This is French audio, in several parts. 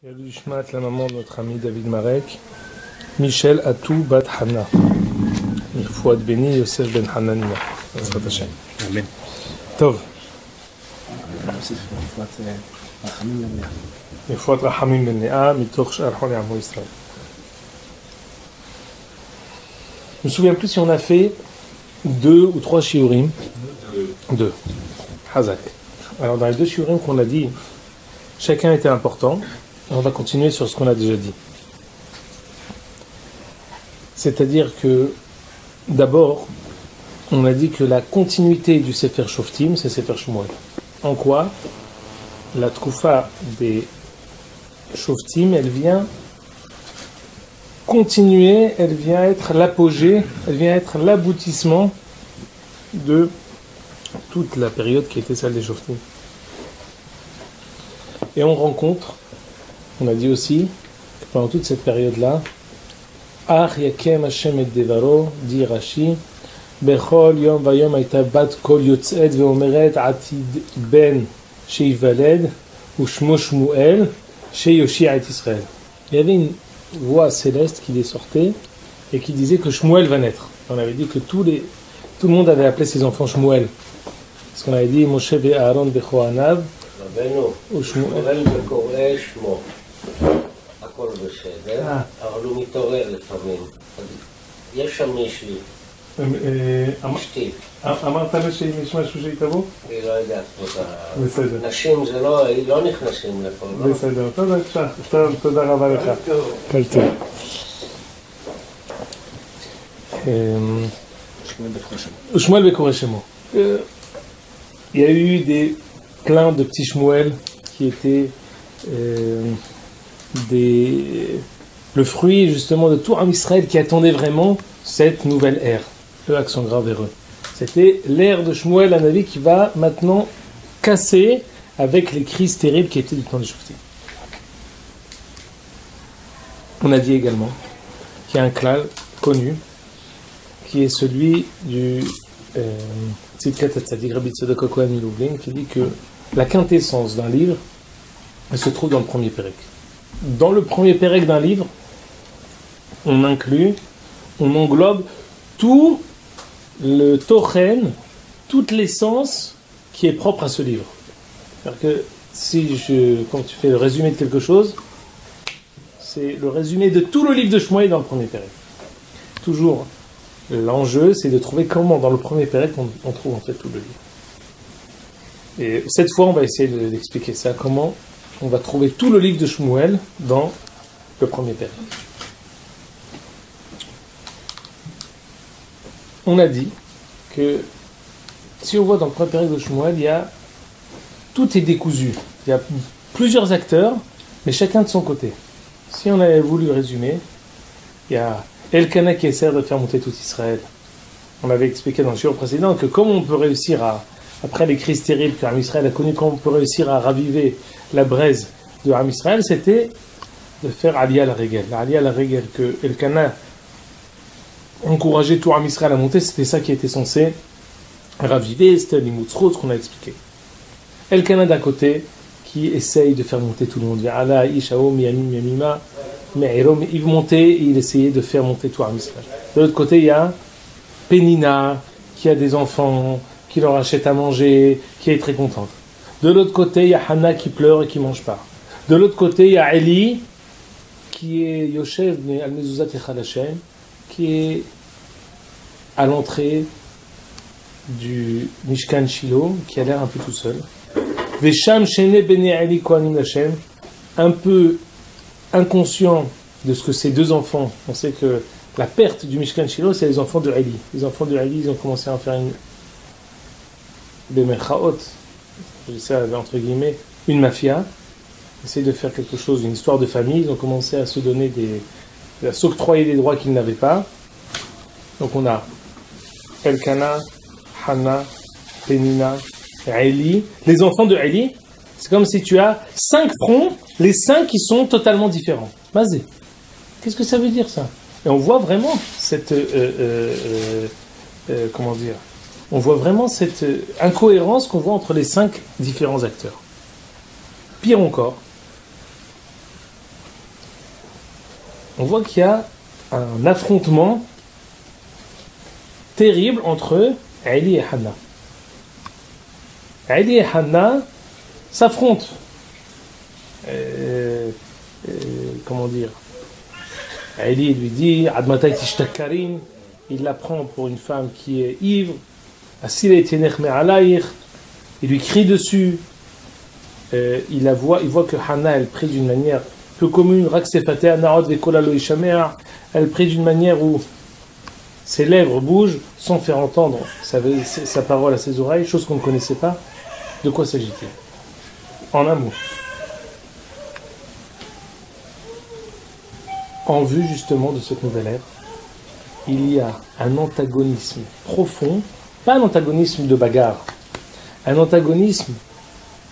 Yalishmat, la maman de notre ami David Marek, Michel Atou Bat Hana. Fouad Beni Yosef Ben Hanania. Amen. Tov. Fouad Rahamim Ben Lea, Mitoch Sharhon Yamo Israël. Je me souviens plus si on a fait 2 ou 3 shiurim. 2. Hazak. Alors dans les 2 shiurim qu'on a dit, chacun était important. On va continuer sur ce qu'on a déjà dit. C'est-à-dire que, d'abord, on a dit que la continuité du Sefer Shoftim, c'est Sefer Shmuel. En quoi la Tkoufa des Shoftim, elle vient continuer, elle vient être l'apogée, elle vient être l'aboutissement de toute la période qui était celle des Shoftim. Et on rencontre, on a dit aussi, que pendant toute cette période-là, Ach yakem Hashem et devaro, dit Rashi, Bechol yom vayom aita bat kol yotzet veomeret atid ben sheivaled, ou shmo Shmuel, sheyoshia et Israël. Il y avait une voix céleste qui les sortait et qui disait que Shmuel va naître. On avait dit que tout le monde avait appelé ses enfants Shmuel. Parce qu'on avait dit Moshe ve Aaron bechoanav, ou Shmuel. הכל בסדר, אבל הוא מתעורר לפעמים. יש שם מישהי, אשתי. אמרת לו שאם יש משהו שיתבוא? היא לא יודעת פה את ה... בסדר. נשים זה לא נכנסים לפה, לא? בסדר, תודה רבה לך. כל טוב. Shmuel Bekoré Shemo. Il y a eu plein de petits Shmuel qui étaient le fruit justement de tout un Israël qui attendait vraiment cette nouvelle ère, le accent grave vers eux. C'était l'ère de Shmuel Hanavi qui va maintenant casser avec les crises terribles qui étaient du temps des Shoftim. On a dit également qu'il y a un klal connu qui est celui du Tzidkat HaTzadik Rabbi Tzedek HaKohen Milublin, qui dit que la quintessence d'un livre elle se trouve dans le premier pérec. Dans le premier pérec d'un livre, on englobe tout le tochen, toute l'essence qui est propre à ce livre. C'est-à-dire que quand tu fais le résumé de quelque chose, c'est le résumé de tout le livre de Shmuel dans le premier pérec. Toujours, l'enjeu, c'est de trouver comment dans le premier pérec on trouve en fait tout le livre. Et cette fois, on va essayer d'expliquer ça, comment on va trouver tout le livre de Shmuel dans le premier pérec. On a dit que si on voit dans le premier pérec de Shmuel, tout est décousu. Il y a plusieurs acteurs, mais chacun de son côté. Si on avait voulu résumer, il y a Elkana qui essaie de faire monter tout Israël. On avait expliqué dans le shiur précédent que comment on peut réussir après les crises terribles que Am Israël a connues, comment on peut réussir à raviver la braise de Am Israël, c'était de faire Aliyah la Regel. Aliyah la Regel que Elkana encourageait tout Am Israël à monter, c'était ça qui était censé raviver, c'était l'Imoutzrot, ce qu'on a expliqué. Elkana d'un côté, qui essaye de faire monter tout le monde. Allah, Ishao, Miyamim, Yamima, Me'irom, il montait et il essayait de faire monter tout Am Israël. De l'autre côté, il y a Pénina, qui a des enfants, qui leur achète à manger, qui est très contente. De l'autre côté, il y a Hana qui pleure et qui ne mange pas. De l'autre côté, il y a Eli, qui est Yoshev al-Mezuzat Echad Hashem, qui est à l'entrée du Mishkan Shiloh, qui a l'air un peu tout seul. Vesham Shene Bene Eli Kohanim Hashem, un peu inconscient de ce que ces deux enfants, on sait que la perte du Mishkan Shiloh, c'est les enfants de Eli. Les enfants de Eli, ils ont commencé à en faire entre guillemets, une mafia, essayer de faire quelque chose, une histoire de famille. Ils ont commencé à se donner à s'octroyer des droits qu'ils n'avaient pas. Donc on a Elkana, Hana, Penina, Eli. Les enfants de Eli, c'est comme si tu as 5 fronts, les 5 qui sont totalement différents. Mazé. Qu'est-ce que ça veut dire ça? Et on voit vraiment cette comment dire? On voit vraiment cette incohérence qu'on voit entre les 5 différents acteurs. Pire encore, on voit qu'il y a un affrontement terrible entre Ali et Hanna. Ali et Hanna s'affrontent. Comment dire? Ali lui dit Admatay tishtakarin, il la prend pour une femme qui est ivre. Il lui crie dessus. Il voit que Hanna elle prie d'une manière peu commune. Elle prie d'une manière où ses lèvres bougent sans faire entendre sa parole à ses oreilles, chose qu'on ne connaissait pas. De quoi s'agit-il? En un mot. En vue justement de cette nouvelle ère, il y a un antagonisme profond, pas un antagonisme de bagarre, un antagonisme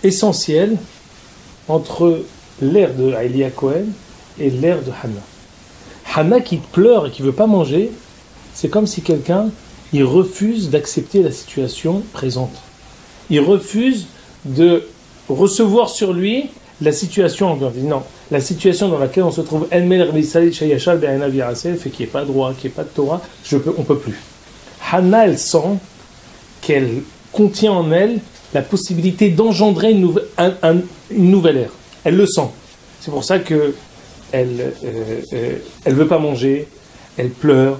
essentiel entre l'ère de Elia Cohen et l'ère de Hanna. Hanna qui pleure et qui ne veut pas manger, c'est comme si quelqu'un il refuse d'accepter la situation présente. Il refuse de recevoir sur lui la situation, non, la situation dans laquelle on se trouve, fait qu'il n'y ait pas de droit, qu'il n'y ait pas de Torah, on ne peut plus. Hanna, elle sent qu'elle contient en elle la possibilité d'engendrer une nouvelle ère. Elle le sent. C'est pour ça que elle veut pas manger, elle pleure.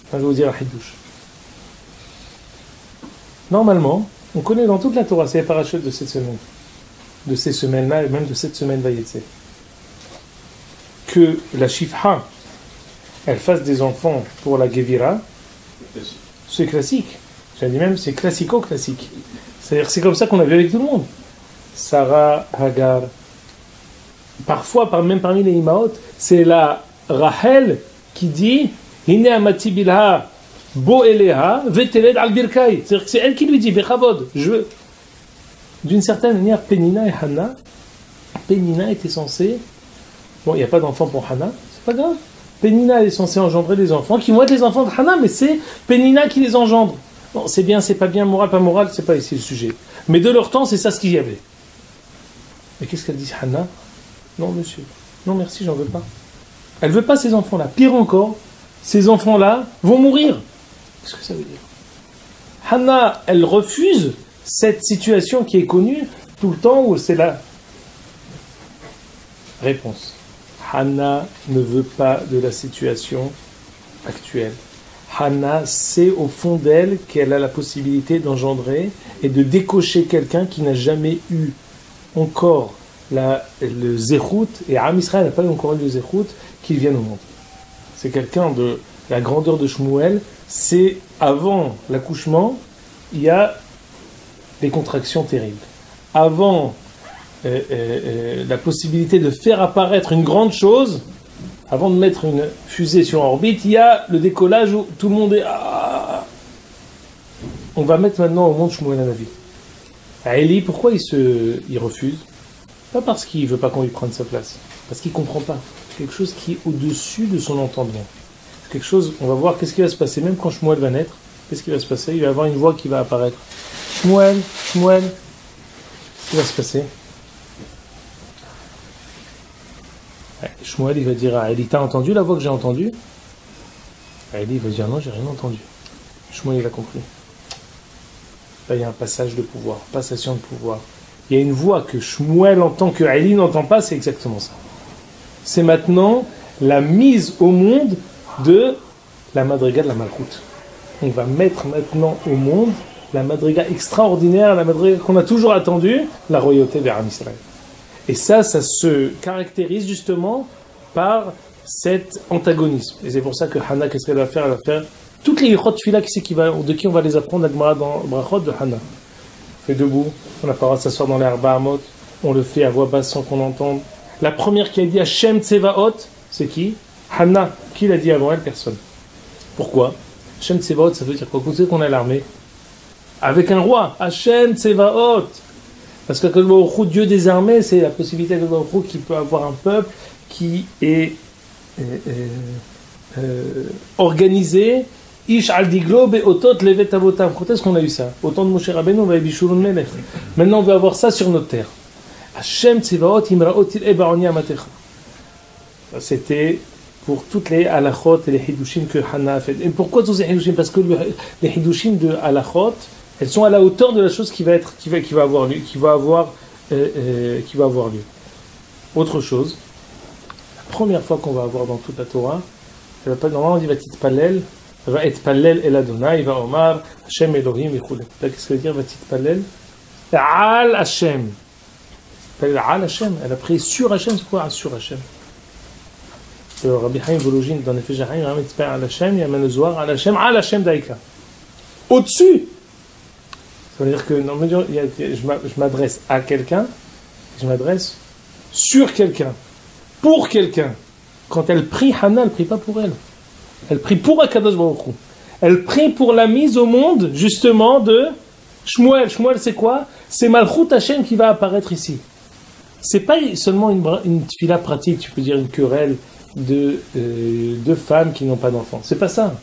Enfin, je vais vous dire un hidouche. Normalement, on connaît dans toute la Torah, c'est les parachutes de cette semaine, de ces semaines-là et même de cette semaine Vayetse, que la Shifha, elle fasse des enfants pour la Gevira, c'est classique. J'ai dit même, c'est classico-classique. C'est-à-dire c'est comme ça qu'on a vu avec tout le monde. Sarah, Hagar. Parfois, même parmi les Imaot, c'est la Rachel qui dit Hine amati bilha bo eleha veteled al birkai. C'est-à-dire que c'est elle qui lui dit Bechavod. D'une certaine manière, Penina et Hanna, Penina était censée. Bon, il n'y a pas d'enfant pour Hanna, c'est pas grave. Penina est censée engendrer des enfants qui vont être les enfants de Hanna, mais c'est Penina qui les engendre. Bon, c'est bien, c'est pas bien, moral, pas moral, c'est pas ici le sujet. Mais de leur temps, c'est ça ce qu'il y avait. Mais qu'est-ce qu'elle dit, Hanna? Non, monsieur. Non, merci, j'en veux pas. Elle veut pas ces enfants-là. Pire encore, ces enfants-là vont mourir. Qu'est-ce que ça veut dire? Hanna, elle refuse cette situation qui est connue tout le temps où c'est la réponse. Hanna ne veut pas de la situation actuelle. Hanna sait au fond d'elle qu'elle a la possibilité d'engendrer et de décocher quelqu'un qui n'a jamais eu encore le zéchout, et Am Israël n'a pas encore eu le zéchout, qu'il vienne au monde. C'est quelqu'un de la grandeur de Shmuel, c'est avant l'accouchement, il y a des contractions terribles. Avant la possibilité de faire apparaître une grande chose, avant de mettre une fusée sur orbite, il y a le décollage où tout le monde est... On va mettre maintenant au monde Shmuel Hanavi. À Eli, pourquoi il refuse? Pas parce qu'il ne veut pas qu'on lui prenne sa place, parce qu'il ne comprend pas. C'est quelque chose qui est au-dessus de son entendement. C'est quelque chose, on va voir qu'est-ce qui va se passer, même quand Shmuel va naître, qu'est-ce qui va se passer? Il va y avoir une voix qui va apparaître. Shmuel, qu'est-ce qui va se passer? Shmuel, il va dire à Eli, t'as entendu la voix que j'ai entendue? Eli, il va dire non, j'ai rien entendu. Shmuel, il a compris. Là, il y a un passage de pouvoir, passation de pouvoir. Il y a une voix que Shmuel entend, que Eli n'entend pas, c'est exactement ça. C'est maintenant la mise au monde de la madriga de la Malchout. On va mettre maintenant au monde la madriga extraordinaire, la madriga qu'on a toujours attendue, la royauté vers Israël. Et ça se caractérise justement par cet antagonisme. Et c'est pour ça que Hanna, qu'est-ce qu'elle va faire? Elle va faire toutes les yichot fila, de qui on va les apprendre dans le brachot de Hanna. On fait debout, on n'a pas le droit de s'asseoir dans les Arba Amot, on le fait à voix basse sans qu'on entende. La première qui a dit Hashem Tsevaot, c'est qui? Hanna. Qui l'a dit avant elle? Personne. Pourquoi? Hashem Tsevaot, ça veut dire quoi? Vous savez qu'on a l'armée avec un roi. Hashem Tsevaot. Parce que Dieu des armées, c'est la possibilité qu'il peut avoir un peuple qui est organisé. Ish al diglo be'otot levet avotam. Quand est-ce qu'on a eu ça? Au temps de Moshe Rabbeinu, on va bishurun melech. Maintenant, on va avoir ça sur notre terre. Hashem tzivaot imraot il ebaoni amatecha. C'était pour toutes les halachot et les hidushim que Hannah a fait. Et pourquoi tous ces hidushim? Parce que les hidushim de halachot, elles sont à la hauteur de la chose qui va avoir lieu. Autre chose, la première fois qu'on va avoir dans toute la Torah, elle va pas, normalement on dit Vatitpalel, va être Palel El Adonai, va Omar, Hashem Elohim et Choulé. Là, qu'est-ce que veut dire Vatitpalel? Al Hashem. Al Hashem, elle a pris sur Hashem, c'est quoi sur Hashem? Rabbi Chaim Vologine dans les Féjachaim, il ramène Al Hashem, il amène le Zohar, Al Hashem Daïka. Au-dessus! Ça veut dire que non, je m'adresse à quelqu'un, je m'adresse sur quelqu'un, pour quelqu'un. Quand elle prie, Hannah, elle ne prie pas pour elle. Elle prie pour Akadosh Baruch Hu. Elle prie pour la mise au monde, justement, de Shmuel. Shmuel, c'est quoi? C'est Malchut Hashem qui va apparaître ici. C'est pas seulement une tefila pratique, tu peux dire une querelle de femmes qui n'ont pas d'enfants. C'est pas ça.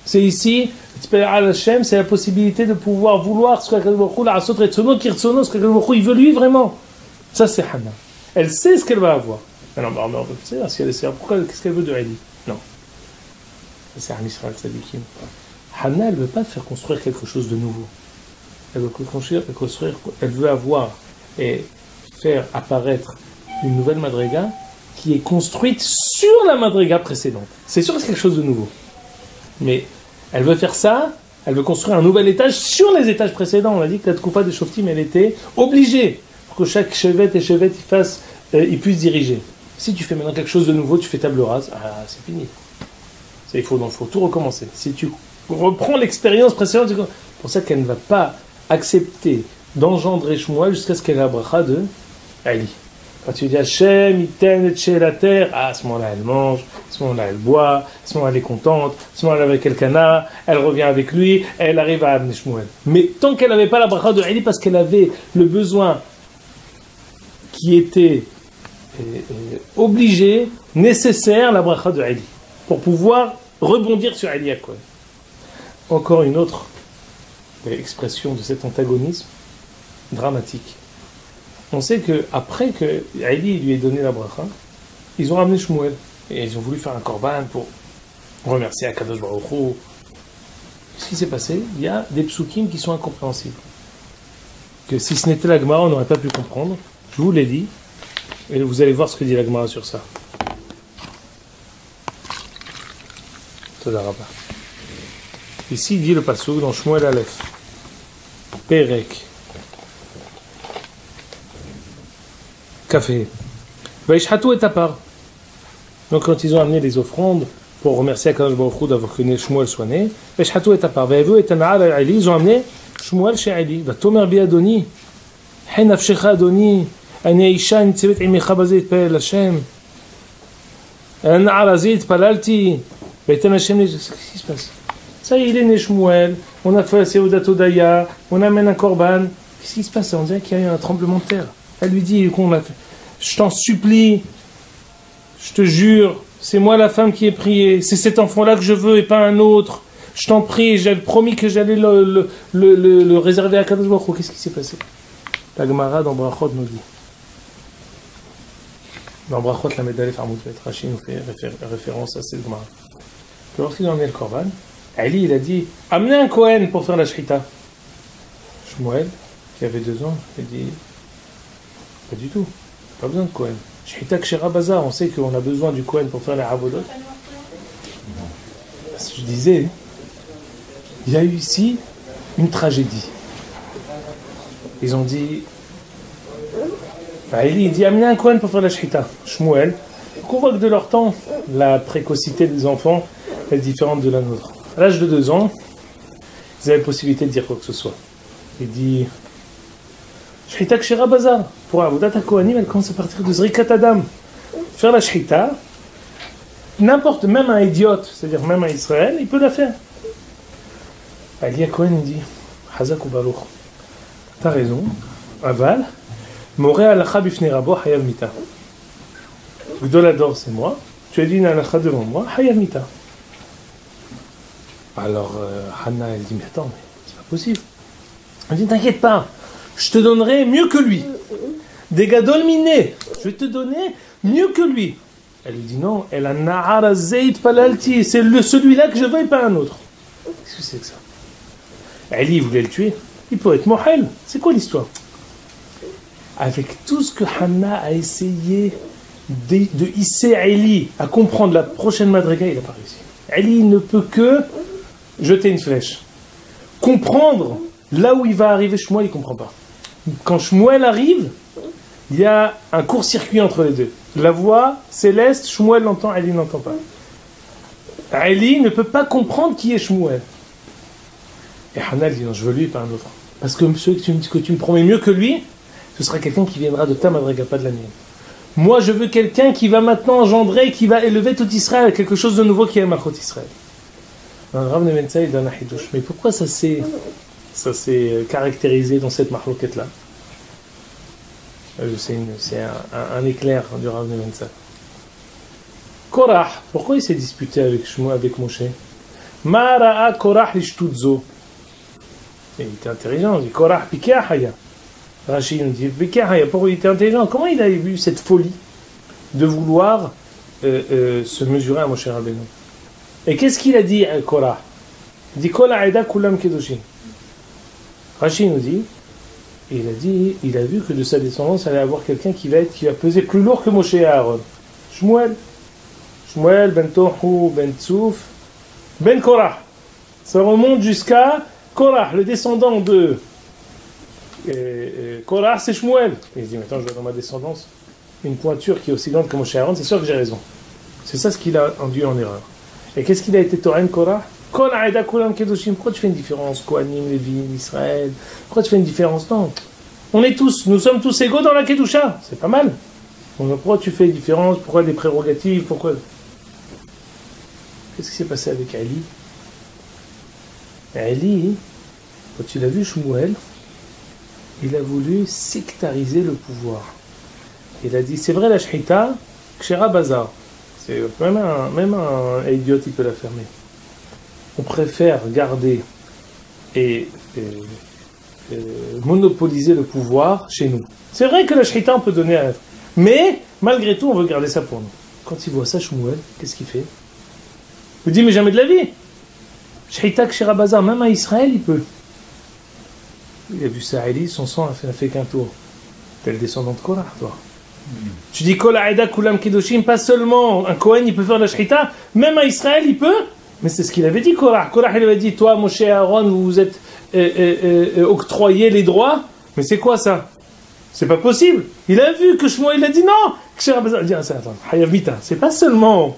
C'est ici, Hashem, c'est la possibilité de pouvoir vouloir ce qu'Akadosh Baruch Hu, la asot retsono kirtsono, ce qu'Akadosh Baruch Hu, il veut lui vraiment. Ça, c'est Hannah. Elle sait ce qu'elle va avoir. Alors, tu sais, si elle sait, pourquoi, qu'est-ce qu'elle veut de Eli? Non. C'est Am Israël Tzadikim. Hannah, elle ne veut pas faire construire quelque chose de nouveau. Elle veut avoir et faire apparaître une nouvelle madriga qui est construite sur la madriga précédente. C'est sûr que c'est quelque chose de nouveau. Mais elle veut faire ça, elle veut construire un nouvel étage sur les étages précédents. On a dit que la Tkoufa des Shoftim, elle était obligée pour que chaque chevet et chevet il puisse diriger. Si tu fais maintenant quelque chose de nouveau, tu fais table rase, c'est fini. Il faut tout recommencer. Si tu reprends l'expérience précédente, c'est pour ça qu'elle ne va pas accepter d'engendrer Shmuel jusqu'à ce qu'elle ait la bracha de Ali. Quand tu dis Hachem, il t'aime chez la terre, à ce moment-là elle mange, à ce moment-là elle boit, à ce moment-là elle est contente, à ce moment-là elle est avec Elkana, elle revient avec lui, elle arrive à amener Shmuel. Mais tant qu'elle n'avait pas la bracha de Ali, parce qu'elle avait le besoin qui était obligé, nécessaire, la bracha de Ali, pour pouvoir rebondir sur Ali Yaakov. Encore une autre expression de cet antagonisme dramatique. On sait qu'après que Ali lui ait donné la bracha, ils ont ramené Shmuel. Et ils ont voulu faire un korban pour remercier Akadosh Baruch Hu. Ce qui s'est passé, il y a des psukim qui sont incompréhensibles. Que si ce n'était la Gemara, on n'aurait pas pu comprendre. Je vous l'ai dit. Et vous allez voir ce que dit la Gemara sur ça. Ici, il dit le passouk dans Shmuel Aleph. Perek. Café. Vaishhatu et tapar. Donc, quand ils ont amené les offrandes pour remercier Akadosh Baruch Hu d'avoir que Shmuel soit né, Vaishhatu et tapar. Vaevu et tana'al à Ali, ils ont amené Shmuel chez Ali. Vatomer bi Adoni. Hen afshecha Adoni. Ani Isha nitzevet imecha bazeh itpalel Hashem. Ana'al azeh itpalalti. Qu'est-ce qui se passe? Ça y est, il est né Shmuel, on a fait la Seudat Odaya, on amène un korban. Qu'est-ce qui se passe? On dirait qu'il y a eu un tremblement de terre. Elle lui dit qu'on a fait. Je t'en supplie, je te jure, c'est moi la femme qui ai prié, c'est cet enfant-là que je veux et pas un autre. Je t'en prie, j'avais promis que j'allais le réserver à Kadosh Baruch Hu. Qu'est-ce qui s'est passé? La Gemara dans Brachot nous dit. Dans Brachot, la médaille Farmout Rashi nous fait référence à cette Gemara. Lorsqu'ils ont amené le korban, Ali il a dit amenez un Kohen pour faire la shrita. Shmuel, qui avait 2 ans, il a dit pas du tout, pas besoin de Kohen. Shrita Kshera Bazar, on sait qu'on a besoin du Kohen pour faire la Avodot. Je disais, il y a eu ici une tragédie. Ils ont dit Ali il dit amenez un Kohen pour faire la shrita. Shmuel, on voit que de leur temps, la précocité des enfants est différente de la nôtre. À l'âge de 2 ans, ils avaient la possibilité de dire quoi que ce soit. Il dit Shrita Kshera Bazar. Pour Avodat HaKohanim, elle commence à partir de Zrikat Adam. Faire la Shrita, n'importe, même un idiote, c'est-à-dire même un Israël, il peut la faire. Ali HaKohen dit Hazak ou Baruch. T'as raison, Aval, Moré Alacha Bifnei Rabo Hayav Mita. Gdolador, c'est moi. Tu as dit une halakha devant moi, Hayav Mita. Alors, Hannah, elle dit, mais attends, mais c'est pas possible. Elle dit, t'inquiète pas, je te donnerai mieux que lui. Des gadol miné, je vais te donner mieux que lui. Elle lui dit non, elle a Na'ara Zayt Palalti, c'est celui-là que je veux et pas un autre. Qu'est-ce que c'est que ça? Ali voulait le tuer. Il peut être Mohel. C'est quoi l'histoire? Avec tout ce que Hanna a essayé de hisser Ali à comprendre la prochaine Madriga, il n'a pas réussi. Ali ne peut que jeter une flèche. Comprendre là où il va arriver Shmuel, il ne comprend pas. Quand Shmuel arrive, il y a un court-circuit entre les deux. La voix céleste, Shmuel l'entend, Ali n'entend pas. Ali ne peut pas comprendre qui est Shmuel. Et Hanna dit non, je veux lui, pas un autre. Parce que celui que tu me promets mieux que lui, ce sera quelqu'un qui viendra de ta madriga, pas de la mienne. Moi, je veux quelqu'un qui va maintenant engendrer, qui va élever tout Israël, quelque chose de nouveau qui est Malchut Israël. Rav Nebenza, il donne un hidouche. Mais pourquoi ça s'est caractérisé dans cette mahloket-là? C'est un éclair du Rav Nebenza. Korah, pourquoi il s'est disputé avec Moshe? Mara'a Korah l'ishtutzo. Il était intelligent, il dit Korah pikahaya. Rachid nous dit pikahaya. Pourquoi il était intelligent? Comment il a eu cette folie de vouloir se mesurer à Moshe Rabbeinu? Et qu'est-ce qu'il a dit à Korah? Il dit Kol ha'eda kulam kedoshim. Rachid nous dit, il a vu que de sa descendance allait avoir quelqu'un qui va peser plus lourd que Moshe et Aaron. Shmuel ben Tohu ben Tsouf ben Korah. Ça remonte jusqu'à Korah, le descendant de Korah, c'est Shmuel. Et il dit maintenant je vais dans ma descendance une pointure qui est aussi grande que Moshe et Aaron, c'est sûr que j'ai raison. C'est ça ce qu'il a induit en erreur. Et qu'est-ce qu'il a été Toren Korah? Pourquoi tu fais une différence? Kohanim, Lévi, Israël. Pourquoi tu fais une différence? Non. Nous sommes tous égaux dans la Kedusha. C'est pas mal. Donc, pourquoi tu fais une différence? Pourquoi des prérogatives? Pourquoi? Qu'est-ce qui s'est passé avec Ali? Ali, quand il a vu Shmuel, il a voulu sectariser le pouvoir. Il a dit, c'est vrai la Shhita, Kshera Bazar. C'est même un idiot, il peut la fermer. On préfère garder et monopoliser le pouvoir chez nous. C'est vrai que la shhita on peut donner à... Mais, malgré tout, on veut garder ça pour nous. Quand il voit ça, Shmuel, qu'est-ce qu'il fait? Il dit, mais jamais de la vie. Shhita Kshera Bazar, même à Israël, il peut. Il a vu ça, Ali, son sang n'a fait qu'un tour. T'es le descendant de Korah, toi. Tu dis Kol ha'eda kulam kedoshim, pas seulement un Kohen il peut faire la shhita, même à Israël il peut, mais c'est ce qu'il avait dit Korah. Korah il avait dit toi Moshe et Aaron vous vous êtes octroyés les droits, mais c'est quoi ça? C'est pas possible. Il a vu que Shmuel il a dit non. Il dit attends, Hayav Mita, c'est pas seulement.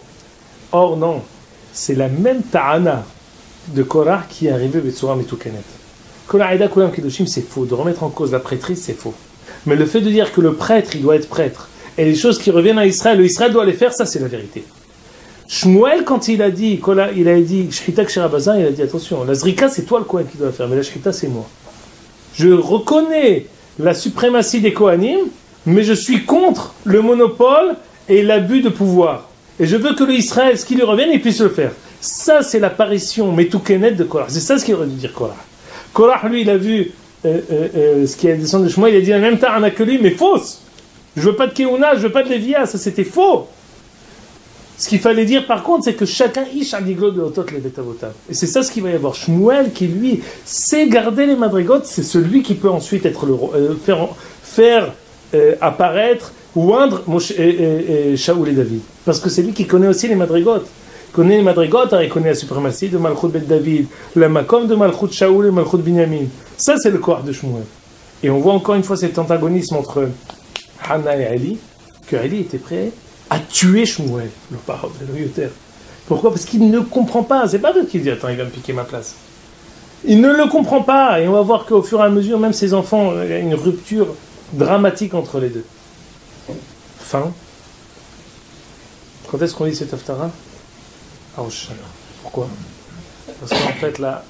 Or non, c'est la même ta'ana de Korah qui est arrivée Betsura Metukenet. Kol ha'eda kulam kedoshim c'est faux, de remettre en cause la prêtrise c'est faux. Mais le fait de dire que le prêtre, il doit être prêtre, et les choses qui reviennent à Israël, Israël doit les faire, ça c'est la vérité. Shmuel, quand il a dit, Shchita Kshera Bazar, il a dit, attention, la Zrika c'est toi le Kohen qui doit la faire, mais la Shchita c'est moi. Je reconnais la suprématie des Kohanim, mais je suis contre le monopole et l'abus de pouvoir. Et je veux que le Israël, ce qui lui revienne, il puisse le faire. Ça c'est l'apparition Metukenet de Korah. C'est ça ce qu'il aurait dû dire Korah. Korah, lui, il a vu ce qui est descendu de Shmuel, il a dit en même temps on a que lui, mais fausse. Je veux pas de Keuna, je veux pas de Lévia, ça c'était faux. Ce qu'il fallait dire par contre, c'est que chacun ish adiglo de l'otot levet avotav. Et c'est ça ce qu'il va y avoir. Shmuel qui lui sait garder les madrigotes, c'est celui qui peut ensuite être faire apparaître ou oindre Shaoul et David. Parce que c'est lui qui connaît aussi les madrigotes. Il connaît les madrigotes, il connaît la suprématie de Malchut Bet David, la makom de Malchut Shaoul et Malchut Binyamin. Ça c'est le corps de Shmuel. Et on voit encore une fois cet antagonisme entre Hanna et Ali, que Ali était prêt à tuer Shmuel, le parole de l'Oyoter. Pourquoi? Parce qu'il ne comprend pas. C'est pas lui qui dit attends, il va me piquer ma place. Il ne le comprend pas. Et on va voir qu'au fur et à mesure, même ses enfants, il y a une rupture dramatique entre les deux. Fin. Quand est-ce qu'on lit cette Haftara? Pourquoi? Parce qu'en fait, la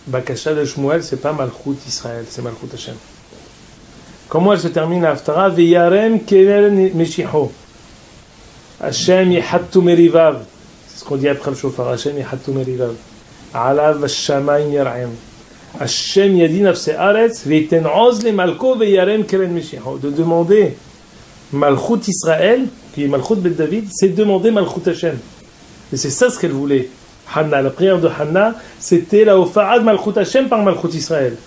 Bakasha de Shmuel, c'est pas Malchut Israël, c'est Malchut Hashem. Comment elle se termine la Haftara? Veyarem keren meshicho. Hashem yihattu merivav. C'est ce qu'on dit après le shofar. Hashem yihattu merivav. Alav hashamayim yar'em. Hashem yadi nafse aretz veiten oz le malko veyarem keren meshicho. De demander Malchut Israël, qui est Malchut Bet David, c'est demander Malchut Hashem. Et c'est ça ce qu'elle voulait. Hanna, la prière de Hanna, c'était la Hofa'ad Malchut Hashem par Malchut Israël.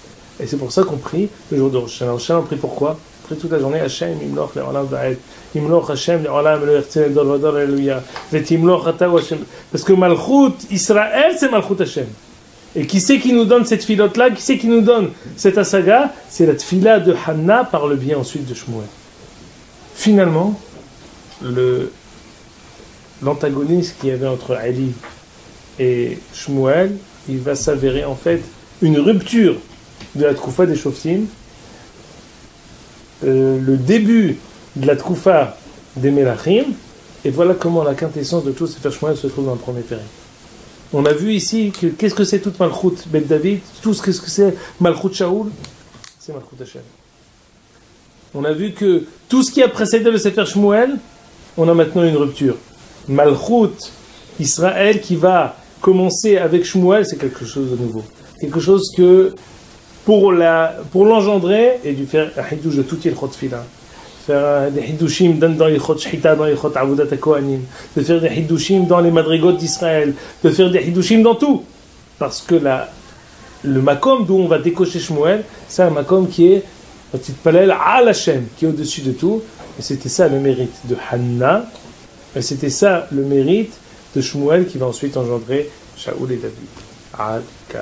Et c'est pour ça qu'on prie le jour de Rosh Hashanah. Rosh Hashanah, on prie pourquoi? On prie toute la journée Hashem, Imloch, Le'olam Va'ed. Imloch Hashem, Le'olam, Le'ertzen, Dor Vador, Alléluia. Ve'timloch Ata Hashem. Parce que Malchut Israël, c'est Malchut Hashem. Et qui c'est qui nous donne cette filote-là? Qui c'est qui nous donne cette asaga? C'est la tfila de Hanna par le bien ensuite de Shmuel. Finalement, l'antagonisme qu'il y avait entre Ali et Shmuel, il va s'avérer en fait une rupture de la Tkoufa des Shoftim, le début de la Tkoufa des Melachim, et voilà comment la quintessence de tout Sefer Shmuel se trouve dans le premier périm. On a vu ici que qu'est-ce que c'est toute Malchut Bet David, tout ce que c'est Malchut Shaoul, c'est Malchut Hashem. On a vu que tout ce qui a précédé le Sefer Shmuel, on a maintenant une rupture. Malchut Israël qui va commencer avec Shmuel, c'est quelque chose de nouveau. Quelque chose que, pour l'engendrer, et du faire un hidouche de tout Ilchot Tfila, faire des hidoushim dans Ilchot Shchita, dans Ilchot Avodat HaKohanim, de faire des hidoushim dans les madrigot d'Israël, de faire des hidoushim dans tout. Parce que le makom d'où on va décocher Shmuel, c'est un makom qui est Petit Palel Al Hashem, qui est au-dessus de tout. Et c'était ça le mérite de Hanna, et c'était ça le mérite de Shmuel qui va ensuite engendrer Shaoul et David. Ad Kan.